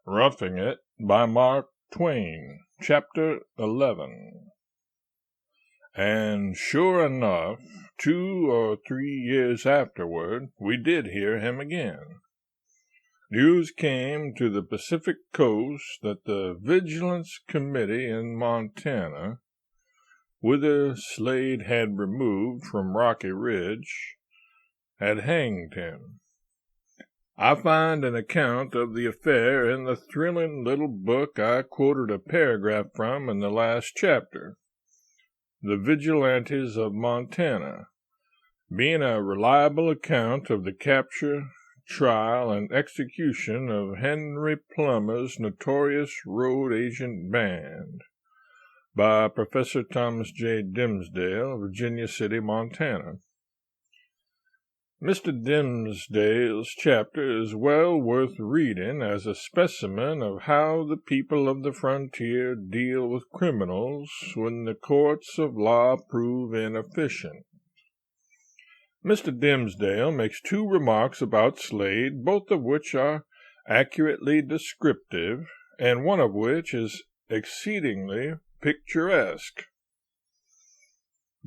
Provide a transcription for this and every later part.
Roughing It by Mark Twain, Chapter 11. And sure enough, 2 or 3 years afterward, we did hear him again. News came to the Pacific coast that the Vigilance Committee in Montana, whither Slade had removed from Rocky Ridge, had hanged him. I find an account of the affair in the thrilling little book I quoted a paragraph from in the last chapter, The Vigilantes of Montana, being a reliable account of the capture, trial, and execution of Henry Plummer's notorious road agent band by Professor Thomas J. Dimsdale, Virginia City, Montana. Mr. Dimsdale's chapter is well worth reading as a specimen of how the people of the frontier deal with criminals when the courts of law prove inefficient. Mr. Dimsdale makes 2 remarks about Slade, both of which are accurately descriptive, and one of which is exceedingly picturesque.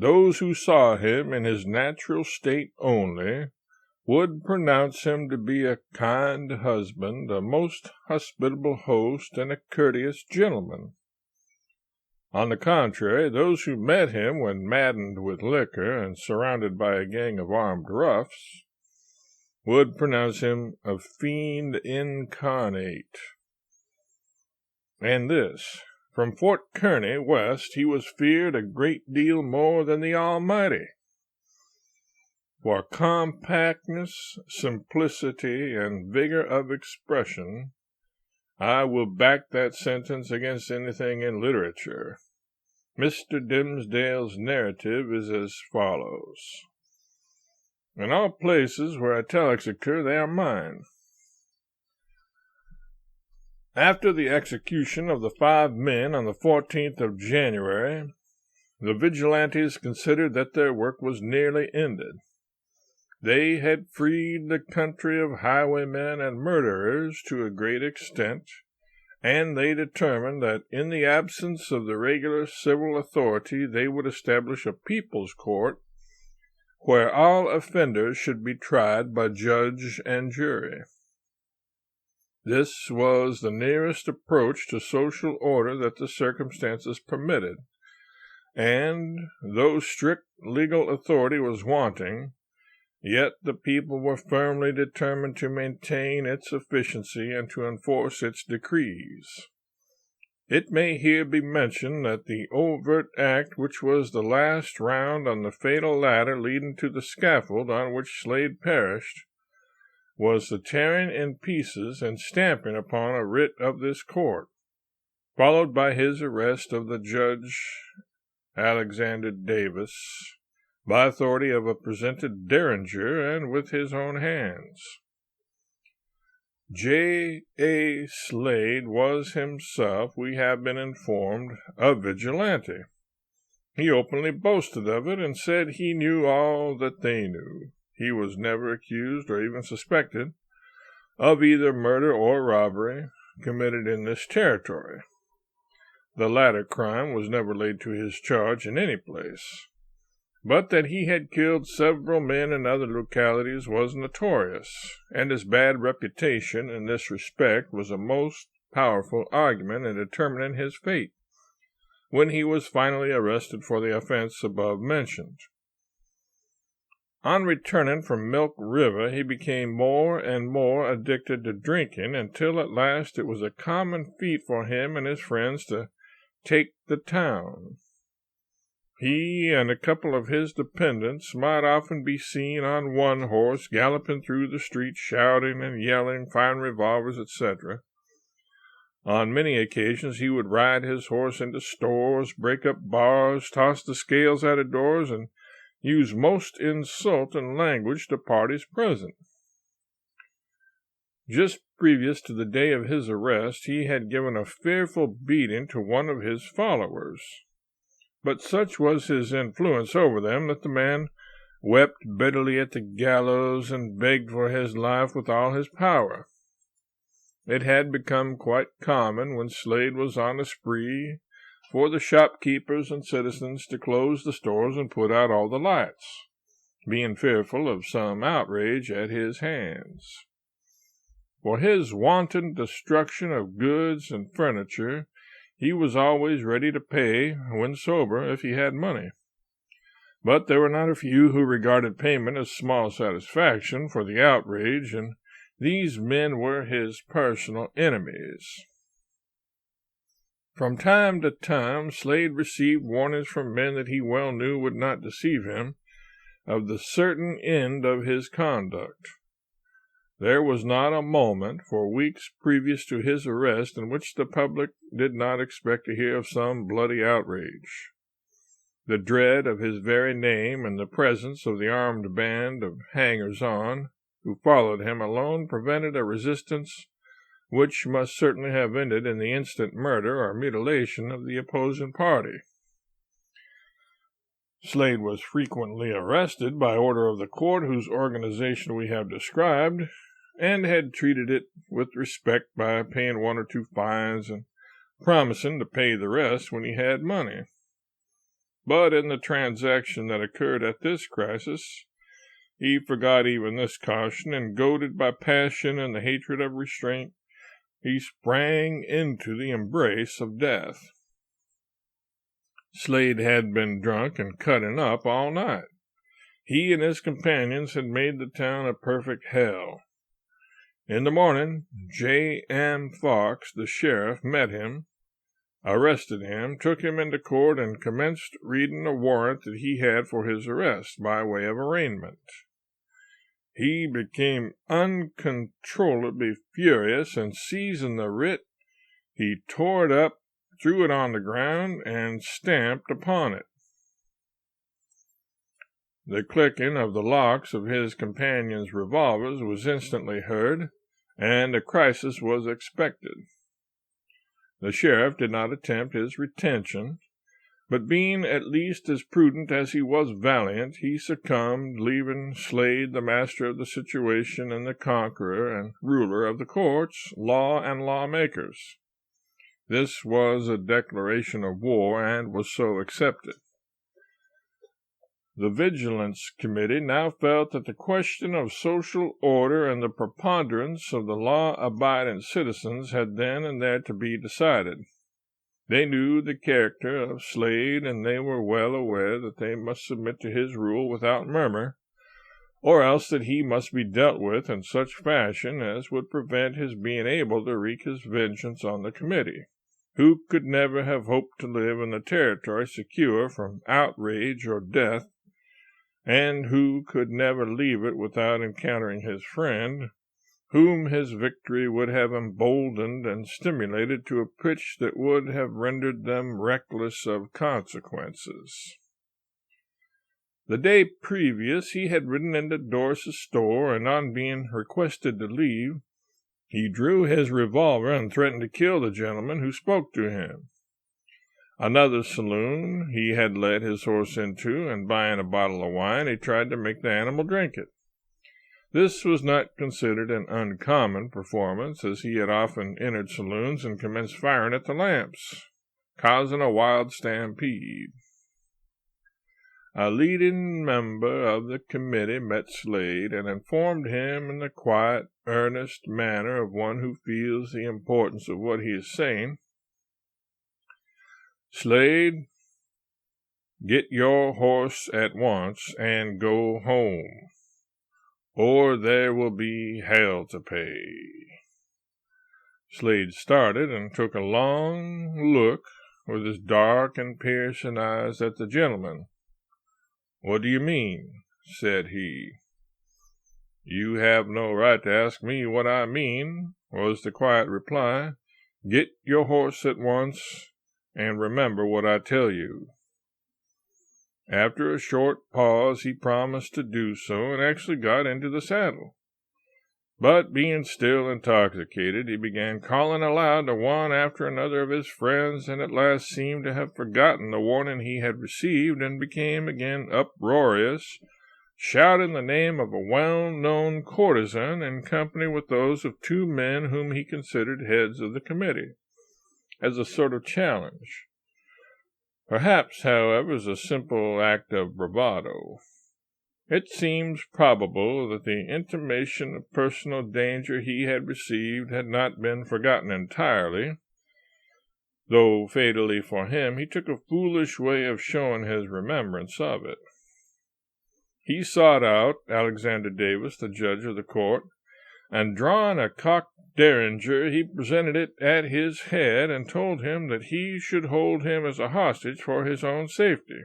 Those who saw him in his natural state only would pronounce him to be a kind husband, a most hospitable host, and a courteous gentleman. On the contrary, those who met him when maddened with liquor and surrounded by a gang of armed roughs would pronounce him a fiend incarnate. And this: from Fort Kearny west he was feared a great deal more than the Almighty. For compactness, simplicity, and vigor of expression, I will back that sentence against anything in literature. Mr. Dimsdale's narrative is as follows. In all places where italics occur, they are mine. After the execution of the 5 men on the 14th of January, the vigilantes considered that their work was nearly ended. They had freed the country of highwaymen and murderers to a great extent, and they determined that in the absence of the regular civil authority they would establish a people's court where all offenders should be tried by judge and jury. This was the nearest approach to social order that the circumstances permitted, and, though strict legal authority was wanting, yet the people were firmly determined to maintain its efficiency and to enforce its decrees. It may here be mentioned that the overt act which was the last round on the fatal ladder leading to the scaffold on which Slade perished was the tearing in pieces and stamping upon a writ of this court, followed by his arrest of the Judge Alexander Davis, by authority of a presented derringer and with his own hands. J. A. Slade was himself, we have been informed, a vigilante. He openly boasted of it and said he knew all that they knew. He was never accused or even suspected of either murder or robbery committed in this territory. The latter crime was never laid to his charge in any place, but that he had killed several men in other localities was notorious, and his bad reputation in this respect was a most powerful argument in determining his fate, when he was finally arrested for the offense above mentioned. On returning from Milk River, he became more and more addicted to drinking, until at last it was a common feat for him and his friends to take the town. He and a couple of his dependents might often be seen on one horse galloping through the streets, shouting and yelling, firing revolvers, etc. On many occasions he would ride his horse into stores, break up bars, toss the scales out of doors, and use most insulting language to parties present. Just previous to the day of his arrest, he had given a fearful beating to one of his followers, but such was his influence over them that the man wept bitterly at the gallows and begged for his life with all his power. It had become quite common when Slade was on a spree for the shopkeepers and citizens to close the stores and put out all the lights, being fearful of some outrage at his hands. For his wanton destruction of goods and furniture, he was always ready to pay, when sober, if he had money. But there were not a few who regarded payment as small satisfaction for the outrage, and these men were his personal enemies. From time to time, Slade received warnings from men that he well knew would not deceive him of the certain end of his conduct. There was not a moment, for weeks previous to his arrest, in which the public did not expect to hear of some bloody outrage. The dread of his very name and the presence of the armed band of hangers-on who followed him alone prevented a resistance which must certainly have ended in the instant murder or mutilation of the opposing party. Slade was frequently arrested by order of the court whose organization we have described, and had treated it with respect by paying 1 or 2 fines and promising to pay the rest when he had money. But in the transaction that occurred at this crisis, he forgot even this caution, and goaded by passion and the hatred of restraint, he sprang into the embrace of death. Slade had been drunk and cutting up all night. He and his companions had made the town a perfect hell. In the morning, J.M. Fox, the sheriff, met him, arrested him, took him into court, and commenced reading a warrant that he had for his arrest by way of arraignment. He became uncontrollably furious, and seizing the writ, he tore it up, threw it on the ground, and stamped upon it. The clicking of the locks of his companions' revolvers was instantly heard, and a crisis was expected. The sheriff did not attempt his retention, but being at least as prudent as he was valiant, he succumbed, leaving Slade the master of the situation and the conqueror and ruler of the courts, law, and lawmakers. This was a declaration of war, and was so accepted. The Vigilance Committee now felt that the question of social order and the preponderance of the law-abiding citizens had then and there to be decided. They knew the character of Slade, and they were well aware that they must submit to his rule without murmur, or else that he must be dealt with in such fashion as would prevent his being able to wreak his vengeance on the committee, who could never have hoped to live in the territory secure from outrage or death, and who could never leave it without encountering his friend, whom his victory would have emboldened and stimulated to a pitch that would have rendered them reckless of consequences. The day previous he had ridden into Doris's store, and on being requested to leave, he drew his revolver and threatened to kill the gentleman who spoke to him. Another saloon he had led his horse into, and buying a bottle of wine, he tried to make the animal drink it. This was not considered an uncommon performance, as he had often entered saloons and commenced firing at the lamps, causing a wild stampede. A leading member of the committee met Slade, and informed him in the quiet, earnest manner of one who feels the importance of what he is saying. "Slade, get your horse at once and go home, or there will be hell to pay." Slade started and took a long look with his dark and piercing eyes at the gentleman. "What do you mean?" said he. "You have no right to ask me what I mean," was the quiet reply. "Get your horse at once, and remember what I tell you." After a short pause, he promised to do so, and actually got into the saddle. But, being still intoxicated, he began calling aloud to one after another of his friends, and at last seemed to have forgotten the warning he had received, and became again uproarious, shouting the name of a well-known courtesan in company with those of two men whom he considered heads of the committee, as a sort of challenge. Perhaps, however, as a simple act of bravado. It seems probable that the intimation of personal danger he had received had not been forgotten entirely, though fatally for him he took a foolish way of showing his remembrance of it. He sought out Alexander Davis, the judge of the court, and drawing a cocked derringer, he presented it at his head and told him that he should hold him as a hostage for his own safety.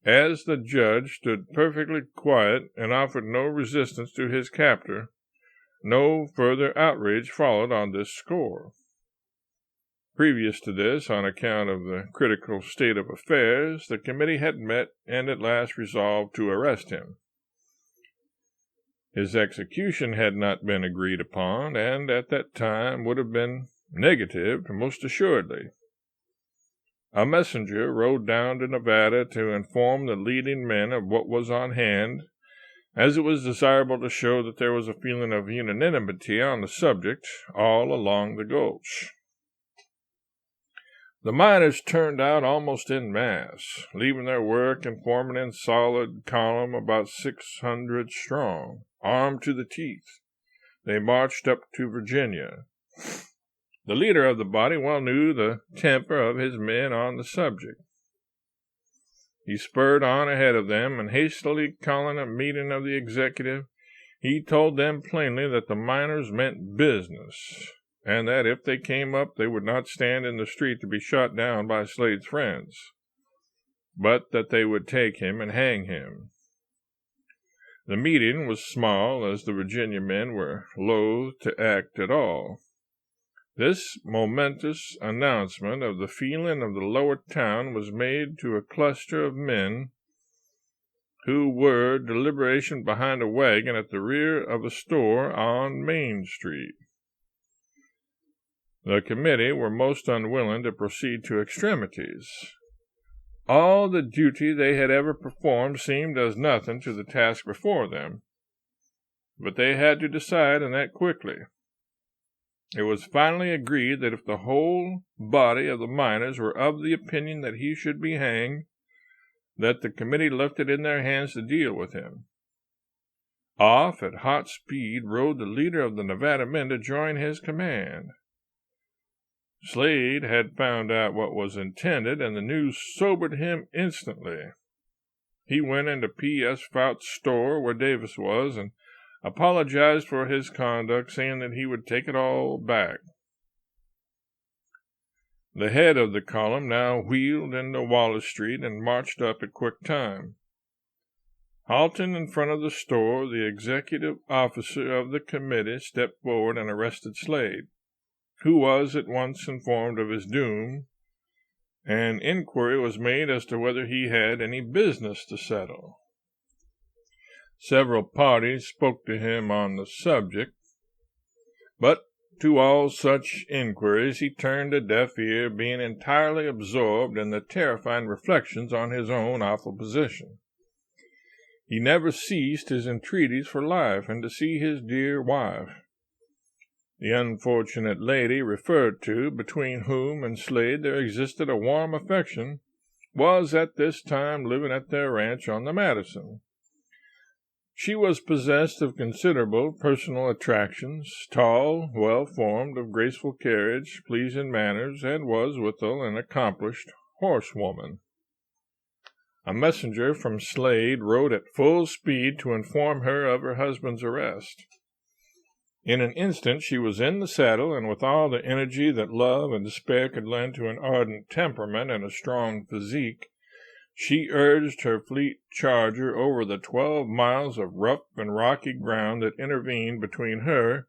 As the judge stood perfectly quiet and offered no resistance to his captor, no further outrage followed on this score. Previous to this, on account of the critical state of affairs, the committee had met and at last resolved to arrest him. His execution had not been agreed upon, and at that time would have been negatived most assuredly. A messenger rode down to Nevada to inform the leading men of what was on hand, as it was desirable to show that there was a feeling of unanimity on the subject all along the gulch. The miners turned out almost en masse, leaving their work and forming in solid column about 600 strong, armed to the teeth. They marched up to Virginia. The leader of the body well knew the temper of his men on the subject. He spurred on ahead of them, and hastily calling a meeting of the executive, he told them plainly that the miners meant business, and that if they came up they would not stand in the street to be shot down by Slade's friends, but that they would take him and hang him. The meeting was small, as the Virginia men were loath to act at all. This momentous announcement of the feeling of the lower town was made to a cluster of men who were deliberation behind a wagon at the rear of a store on Main Street. The committee were most unwilling to proceed to extremities. All the duty they had ever performed seemed as nothing to the task before them, but they had to decide, and that quickly. It was finally agreed that if the whole body of the miners were of the opinion that he should be hanged, that the committee left it in their hands to deal with him. Off at hot speed rode the leader of the Nevada men to join his command. Slade had found out what was intended, and the news sobered him instantly. He went into P.S. Fout's store where Davis was, and apologized for his conduct, saying that he would take it all back. The head of the column now wheeled into Wallace Street and marched up at quick time. Halting in front of the store, the executive officer of the committee stepped forward and arrested Slade, who was at once informed of his doom, and inquiry was made as to whether he had any business to settle. Several parties spoke to him on the subject, but to all such inquiries he turned a deaf ear, being entirely absorbed in the terrifying reflections on his own awful position. He never ceased his entreaties for life and to see his dear wife. The unfortunate lady referred to, between whom and Slade there existed a warm affection, was at this time living at their ranch on the Madison. She was possessed of considerable personal attractions, tall, well-formed, of graceful carriage, pleasing manners, and was withal an accomplished horsewoman. A messenger from Slade rode at full speed to inform her of her husband's arrest. In an instant she was in the saddle, and with all the energy that love and despair could lend to an ardent temperament and a strong physique, she urged her fleet charger over the 12 miles of rough and rocky ground that intervened between her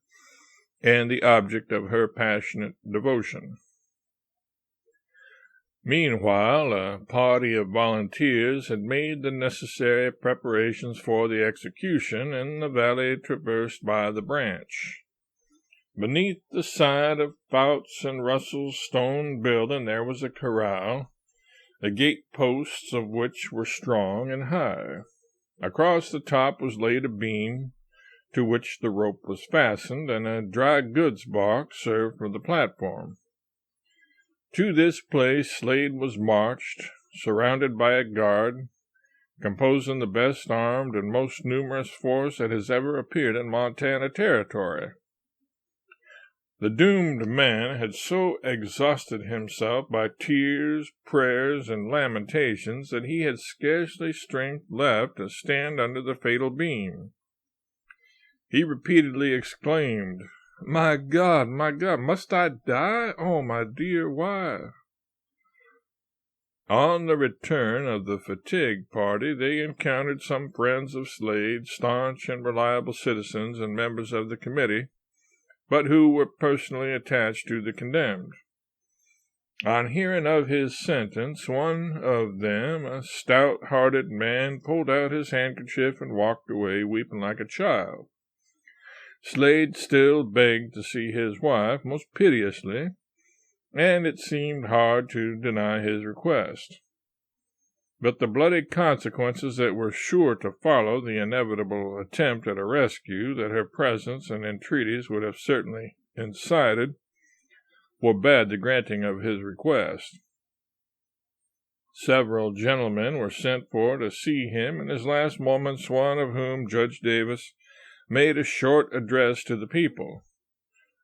and the object of her passionate devotion. Meanwhile, a party of volunteers had made the necessary preparations for the execution in the valley traversed by the branch. Beneath the side of Fout's and Russell's stone building there was a corral, the gate-posts of which were strong and high. Across the top was laid a beam to which the rope was fastened, and a dry goods box served for the platform. To this place Slade was marched, surrounded by a guard, composing the best armed and most numerous force that has ever appeared in Montana Territory. The doomed man had so exhausted himself by tears, prayers, and lamentations that he had scarcely strength left to stand under the fatal beam. He repeatedly exclaimed, my God, must I die? Oh, my dear wife!" On the return of the fatigue party, they encountered some friends of Slade, staunch and reliable citizens and members of the committee, but who were personally attached to the condemned. On hearing of his sentence, one of them, a stout-hearted man, pulled out his handkerchief and walked away, weeping like a child. Slade still begged to see his wife most piteously, and it seemed hard to deny his request. But the bloody consequences that were sure to follow the inevitable attempt at a rescue that her presence and entreaties would have certainly incited forbade the granting of his request. Several gentlemen were sent for to see him in his last moments, one of whom, Judge Davis, made a short address to the people,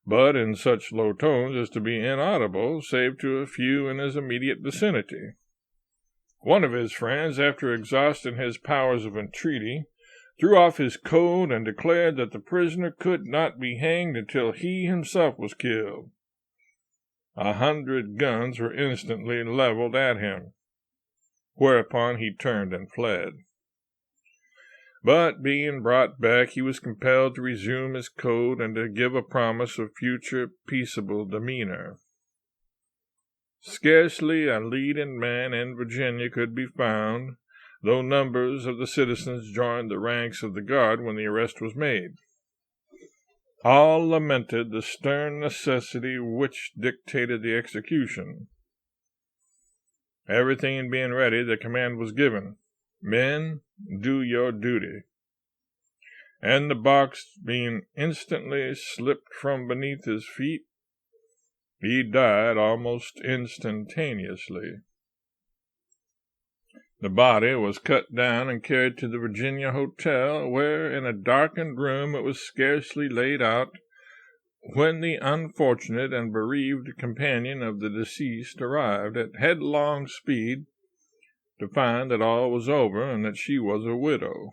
but in such low tones as to be inaudible save to a few in his immediate vicinity. One of his friends, after exhausting his powers of entreaty, threw off his coat and declared that the prisoner could not be hanged until he himself was killed. 100 guns were instantly leveled at him, whereupon he turned and fled. But being brought back, he was compelled to resume his code and to give a promise of future peaceable demeanor. Scarcely a leading man in Virginia could be found, though numbers of the citizens joined the ranks of the guard when the arrest was made. All lamented the stern necessity which dictated the execution. Everything being ready, the command was given, "Men, do your duty," and the box being instantly slipped from beneath his feet, he died almost instantaneously. The body was cut down and carried to the Virginia Hotel, where in a darkened room it was scarcely laid out when the unfortunate and bereaved companion of the deceased arrived at headlong speed to find that all was over and that she was a widow.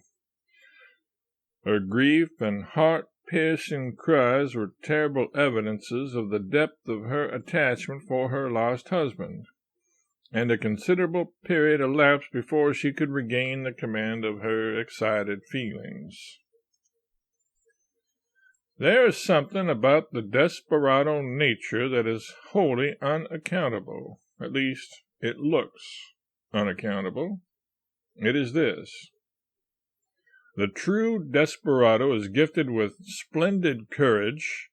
Her grief and heart-piercing cries were terrible evidences of the depth of her attachment for her lost husband, and a considerable period elapsed before she could regain the command of her excited feelings. There is something about the desperado nature that is wholly unaccountable. At least, it looks unaccountable. It is this: the true desperado is gifted with splendid courage,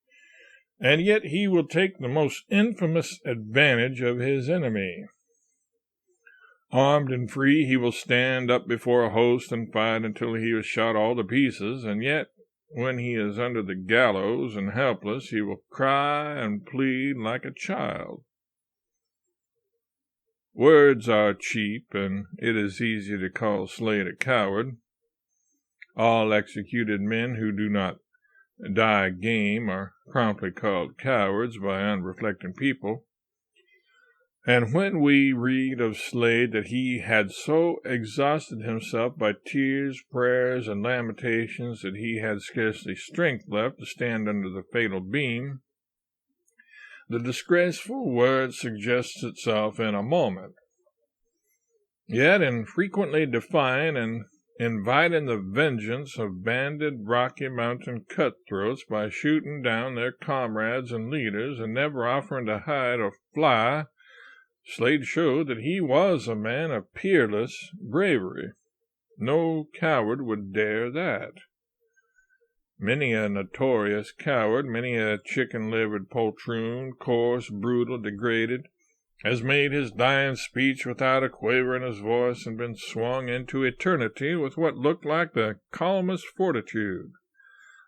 and yet he will take the most infamous advantage of his enemy. Armed and free, he will stand up before a host and fight until he is shot all to pieces, and yet, when he is under the gallows and helpless, he will cry and plead like a child. Words are cheap, and it is easy to call Slade a coward. All executed men who do not die game are promptly called cowards by unreflecting people. And when we read of Slade that he had so exhausted himself by tears, prayers, and lamentations that he had scarcely strength left to stand under the fatal beam, the disgraceful word suggests itself in a moment. Yet in frequently defying and inviting the vengeance of banded Rocky Mountain cutthroats by shooting down their comrades and leaders and never offering to hide or fly, Slade showed that he was a man of peerless bravery. No coward would dare that. Many a notorious coward, many a chicken-livered poltroon, coarse, brutal, degraded, has made his dying speech without a quaver in his voice, and been swung into eternity with what looked like the calmest fortitude.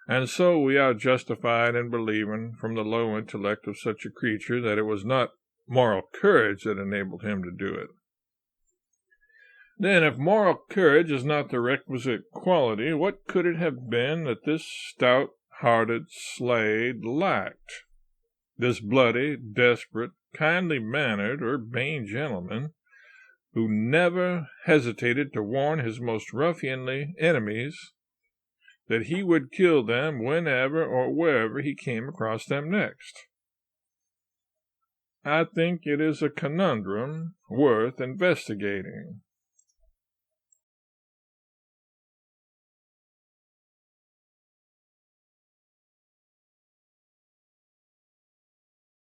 And so we are justified in believing from the low intellect of such a creature that it was not moral courage that enabled him to do it. Then, if moral courage is not the requisite quality, what could it have been that this stout-hearted Slade lacked? This bloody, desperate, kindly-mannered, urbane gentleman, who never hesitated to warn his most ruffianly enemies that he would kill them whenever or wherever he came across them next. I think it is a conundrum worth investigating.